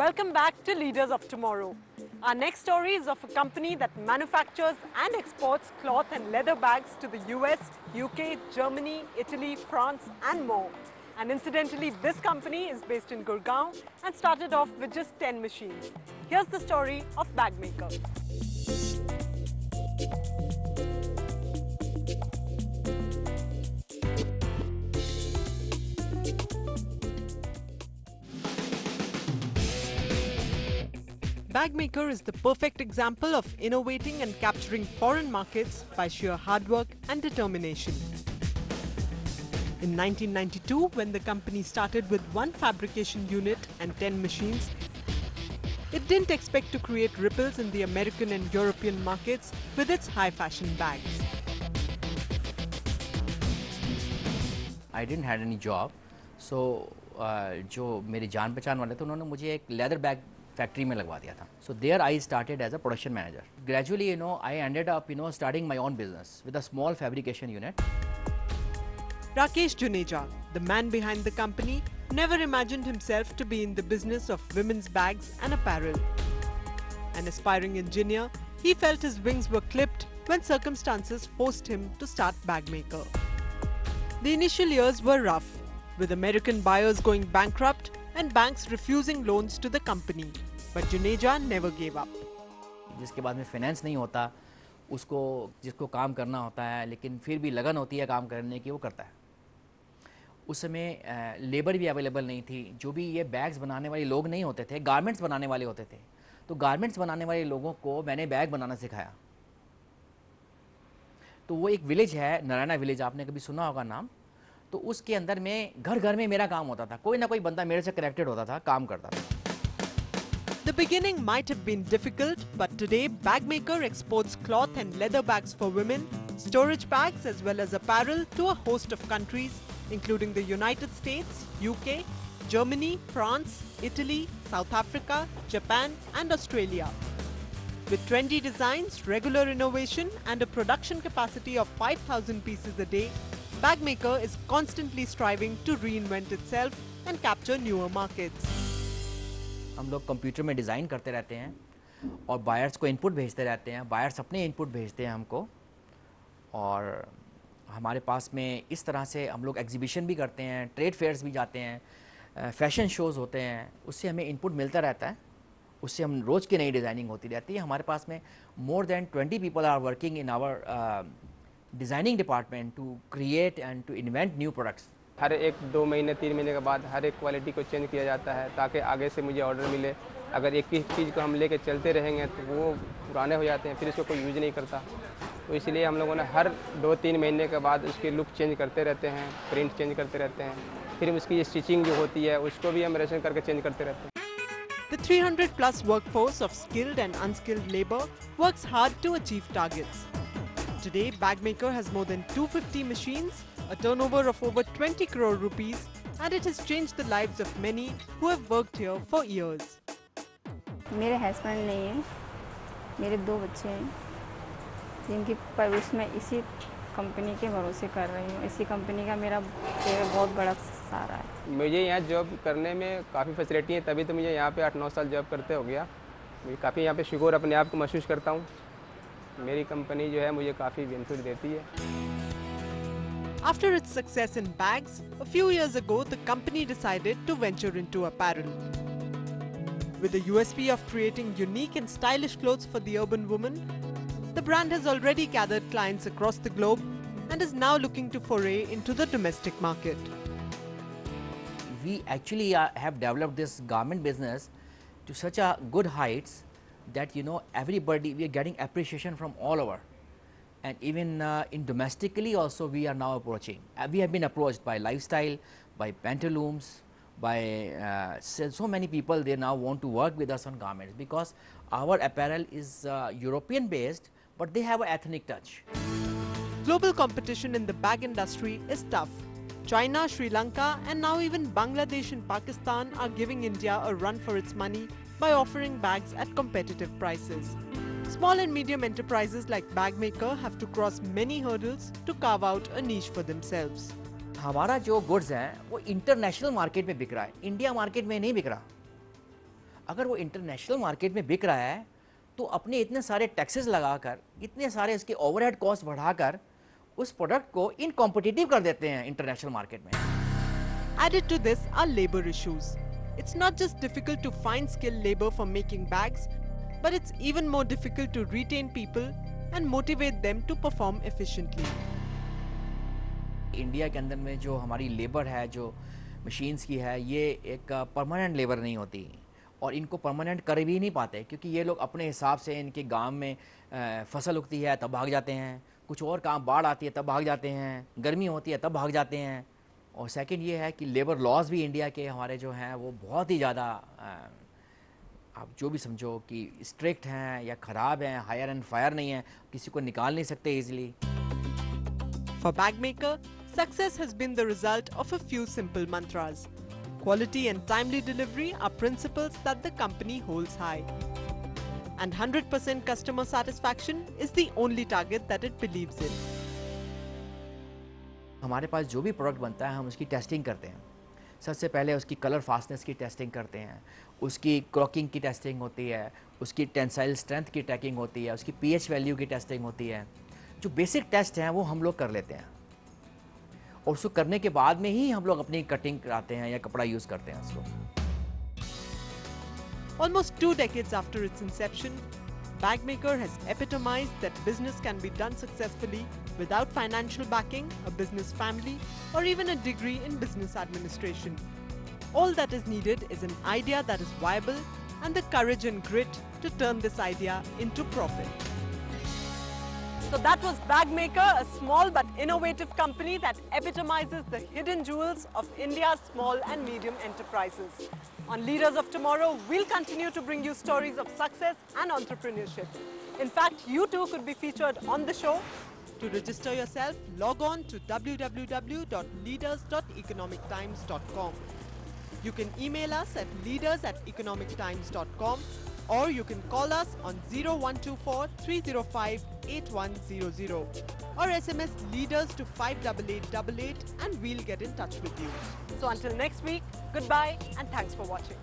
Welcome back to Leaders of Tomorrow. Our next story is of a company that manufactures and exports cloth and leather bags to the US, UK, Germany, Italy, France and more. And incidentally, this company is based in Gurgaon and started off with just 10 machines. Here's the story of Bagmaker. Bagmaker is the perfect example of innovating and capturing foreign markets by sheer hard work and determination. In 1992, when the company started with one fabrication unit and 10 machines, it didn't expect to create ripples in the American and European markets with its high fashion bags. I didn't had any job, so जो मेरे जान पहचान वाले थे उन्होंने मुझे एक leather bag factory में लगवा दिया था. So there I started as a production manager. Gradually, I ended up, starting my own business with a small fabrication unit. Rakesh Juneja, the man behind the company, never imagined himself to be in the business of women's bags and apparel. An aspiring engineer, he felt his wings were clipped when circumstances forced him to start Bagmaker. The initial years were rough, with American buyers going bankrupt and banks refusing loans to the company. But Juneja never gave up. जिसके बाद में finance नहीं होता, उसको जिसको काम करना होता है, लेकिन फिर भी लगन होती है काम करने की, वो करता है. उस समय लेबर भी अवेलेबल नहीं थी. जो भी ये बैग्स बनाने वाले लोग नहीं होते थे, गारमेंट्स बनाने वाले होते थे. तो गारमेंट्स बनाने वाले लोगों को मैंने बैग बनाना सिखाया. तो वो एक विलेज है, नारायणा विलेज, आपने कभी सुना होगा नाम. तो उसके अंदर में घर घर में मेरा काम होता था. कोई ना कोई बंदा मेरे से कनेक्टेड होता था, काम करता था. The beginning might have been difficult, but today Bagmaker exports cloth and leather bags for women, storage bags as well as apparel to a host of countries, including the United States, UK, Germany, France, Italy, South Africa, Japan and Australia. With 20 designs, regular innovation and a production capacity of 5,000 pieces a day, Bagmaker is constantly striving to reinvent itself and capture newer markets. हम लोग computer में design करते रहते हैं और buyers को input भेजते रहते हैं. बायर्स अपने इनपुट भेजते हैं हमको, और हमारे पास में इस तरह से हम लोग एग्जीबिशन भी करते हैं, ट्रेड फेयर्स भी जाते हैं, फैशन शोज़ होते हैं. उससे हमें इनपुट मिलता रहता है. उससे हम रोज़ की नई डिज़ाइनिंग होती रहती है. हमारे पास में more than 20 people are working in our designing department to create and to invent new products. हर एक 2 महीने 3 महीने के बाद हर एक क्वालिटी को चेंज किया जाता है ताकि आगे से मुझे ऑर्डर मिले. अगर एक ही चीज़ को हम लेके चलते रहेंगे तो वो पुराने हो जाते हैं, फिर इसको कोई यूज़ नहीं करता. तो इसलिए हम लोगों ने हर 2-3 महीने के बाद उसकी लुक चेंज करते रहते हैं, प्रिंट चेंज करते रहते हैं. फिर उसकी स्टिचिंग जो होती है उसको भी हम रेशन करके चेंज करते रहते हैं. The 300 plus workforce of skilled and unskilled labor works hard to achieve targets. Today, Bagmaker has more than 250 machines, a turnover of over 20 crore rupees, and it has changed the lives of many who have worked here for years. मेरे husband नहीं हैं, मेरे 2 बच्चे हैं, जिनकी परवरिश मैं इसी कंपनी के भरोसे कर रही हूँ. इसी कंपनी का मेरा बहुत बड़ा सहारा है. मुझे यहाँ जॉब करने में काफ़ी फैसिलिटी है, तभी तो मुझे यहाँ पे 8-9 साल जॉब करते हो गया. मुझे काफ़ी यहाँ पे शुक्र अपने आप को महसूस करता हूँ. मेरी कंपनी जो है मुझे काफ़ी बेनिफिट देती है. After its success in bags, a few years ago the company decided to venture into apparel. With the USP of creating unique and stylish clothes for the urban woman, the brand has already gathered clients across the globe and is now looking to foray into the domestic market. We actually have developed this garment business to such a good heights that everybody, we are getting appreciation from all over, and even in domestically also we are now approaching. We have been approached by Lifestyle, by Pantaloons, by so many people. They now want to work with us on garments because our apparel is European based, but they have an ethnic touch. Global competition in the bag industry is tough. China, Sri Lanka and now even Bangladesh and Pakistan are giving India a run for its money by offering bags at competitive prices. Small and medium enterprises like Bagmaker have to cross many hurdles to carve out a niche for themselves. हमारा जो goods है वो international market में बिक रहा है, India market में नहीं बिक रहा. अगर वो इंटरनेशनल मार्केट में बिक रहा है तो अपने इतने सारे टैक्सेस लगाकर, इतने सारे इसके ओवरहेड कॉस्ट बढ़ाकर उस प्रोडक्ट को इनकॉम्पिटिटिव कर देते हैं इंटरनेशनल मार्केट में। Added to this are labor issues. It's not just difficult to find skilled labor for making bags, but it's even more difficult to retain people and motivate them to perform efficiently. India के अंदर में जो हमारी labour है, जो machines की है, ये एक परमानेंट लेबर नहीं होती और इनको परमानेंट कर भी नहीं पाते, क्योंकि ये लोग अपने हिसाब से इनके गांव में फसल उगती है तब भाग जाते हैं, कुछ और काम, बाढ़ आती है तब भाग जाते हैं, गर्मी होती है तब भाग जाते हैं। और सेकंड ये है कि लेबर लॉज भी इंडिया के हमारे जो हैं वो बहुत ही ज़्यादा, आप जो भी समझो कि स्ट्रिक्ट हैं या ख़राब हैं, हायर एंड फायर नहीं है, किसी को निकाल नहीं सकते easily. For Bagmaker, success has been the result of a few simple mantras. Quality and timely delivery are principles that the company holds high. And 100% customer satisfaction is the only target that it believes in. हमारे पास जो भी product बनता है हम उसकी testing करते हैं। सबसे पहले उसकी कलर फास्टनेस की टेस्टिंग करते हैं, उसकी क्रॉकिंग की टेस्टिंग होती है, उसकी टेंसाइल स्ट्रेंथ की टेस्टिंग होती है, उसकी पीएच वैल्यू की टेस्टिंग होती है। जो बेसिक टेस्ट हैं वो हम लोग कर लेते हैं और उसको करने के बाद में ही हम लोग अपनी कटिंग कराते हैं या कपड़ा यूज़ करते हैं उसको। Almost 2 decades after its inception, Bagmaker has epitomized that business can be done successfully without financial backing, a business family, or even a degree in business administration. All that is needed is an idea that is viable and the courage and grit to turn this idea into profit. So that was Bagmaker, a small but innovative company that epitomizes the hidden jewels of India's small and medium enterprises. On Leaders of Tomorrow, we'll continue to bring you stories of success and entrepreneurship. In fact, you too could be featured on the show. To register yourself, log on to www.leaders.economictimes.com. You can email us at leaders@economictimes.com or you can call us on 0124 305 8100 or SMS leaders to 58888 and we'll get in touch with you. So until next week, goodbye and thanks for watching.